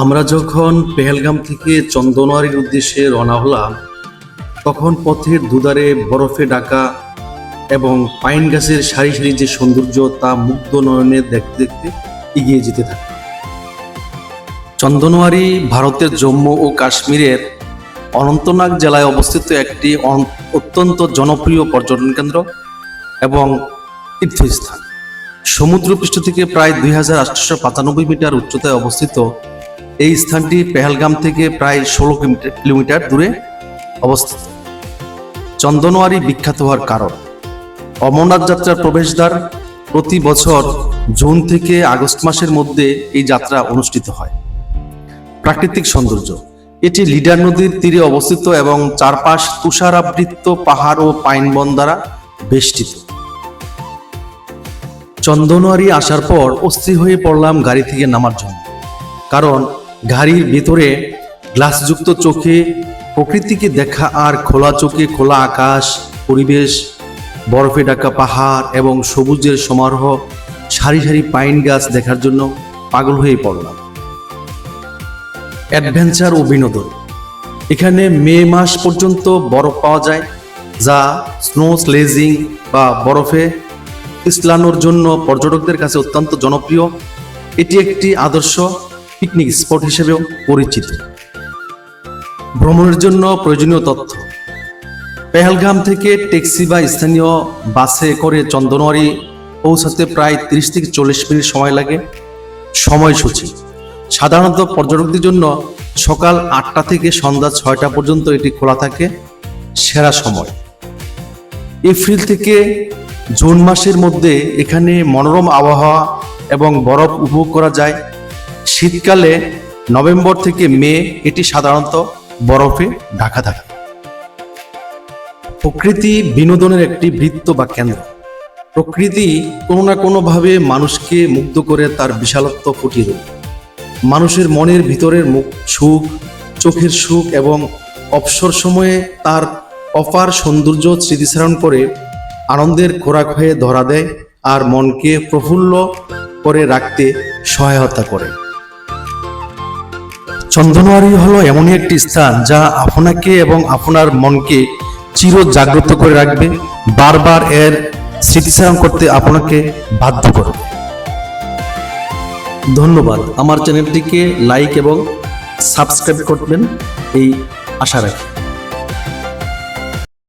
আমরা যখন পেহেলগাম থেকে চন্দনওয়ারির উদ্দেশ্যে রওনা হলাম, তখন পথের দুধারে বরফে ঢাকা এবং পাইন গাছের সারি সারি যে সৌন্দর্য, তা মুগ্ধ নয়নে দেখতে দেখতে এগিয়ে যেতে থাকে। চন্দনওয়ারি ভারতের জম্মু ও কাশ্মীরের অনন্তনাগ জেলায় অবস্থিত একটি অত্যন্ত জনপ্রিয় পর্যটন কেন্দ্র এবং তীর্থস্থান। সমুদ্রপৃষ্ঠ থেকে প্রায় 2895 মিটার উচ্চতায় অবস্থিত এই স্থানটি পেহেলগাম থেকে প্রায় 16 কিলোমিটার দূরে অবস্থিত। চন্দনওয়ারি বিখ্যাত হওয়ার কারণ, অমরনাথ যাত্রার প্রবেশদ্বার। প্রতি বছর জুন থেকে আগস্ট মাসের মধ্যে এই যাত্রা অনুষ্ঠিত হয়। প্রাকৃতিক সৌন্দর্য, এটি লিডার নদীর তীরে অবস্থিত এবং চারপাশ তুষারাবৃত পাহাড় ও পাইন বন দ্বারা বেষ্টিত। চন্দনওয়ারি আসার পর অস্থির হয়ে পড়লাম গাড়ি থেকে নামার জন্য, কারণ গাড়ির ভেতরে গ্লাসযুক্ত চোখে প্রকৃতিকে দেখা আর খোলা চোখে খোলা আকাশ, পরিবেশ, বরফে ঢাকা পাহাড় এবং সবুজের সমারোহ, সারি সারি পাইন গাছ দেখার জন্য পাগল হয়ে পড়লাম। অ্যাডভেঞ্চার ও বিনোদন, এখানে মে মাস পর্যন্ত বরফ পাওয়া যায়, যা স্নো স্লেজিং বা বরফে পিছলানোর জন্য পর্যটকদের কাছে অত্যন্ত জনপ্রিয়। এটি একটি আদর্শ পিকনিক স্পট হিসেবেও পরিচিত। ভ্রমণের জন্য প্রয়োজনীয় তথ্য, পেহেলগাম থেকে ট্যাক্সি বা স্থানীয় বাসে করে চন্দনওয়ারি পৌঁছাতে প্রায় 30 থেকে 40 মিনিট সময় লাগে। সময়সূচি, সাধারণত পর্যটকদের জন্য সকাল 8টা থেকে সন্ধ্যা 6টা পর্যন্ত এটি খোলা থাকে। সেরা সময় এপ্রিল থেকে জুন মাসের মধ্যে এখানে মনোরম আবহাওয়া এবং বরফ উপভোগ করা যায়। শীতকালে নভেম্বর থেকে মে এটি সাধারণত বরফে ঢাকা থাকে। প্রকৃতি বিনোদনের একটি বৃত্ত বা কেন্দ্র। প্রকৃতি কোনো না কোনোভাবে মানুষকে মুগ্ধ করে তার বিশালত্ব ফুটিয়ে তোলে। মানুষের মনের ভিতরের সুখ, চোখের সুখ এবং অবসর সময়ে তার অপার সৌন্দর্য স্মৃতিচারণ করে আনন্দের খোরাক হয়ে ধরা দেয় আর মনকে প্রফুল্ল করে রাখতে সহায়তা করে। চন্দনওয়ারি হলো এমনই একটি স্থান যা আপনাকে এবং আপনার মনকে চির জাগ্রত করে রাখবে, বারবার এর স্মৃতিচারণ করতে আপনাকে বাধ্য করবে। ধন্যবাদ। আমার চ্যানেলটিকে লাইক এবং সাবস্ক্রাইব করবেন এই আশা রাখি।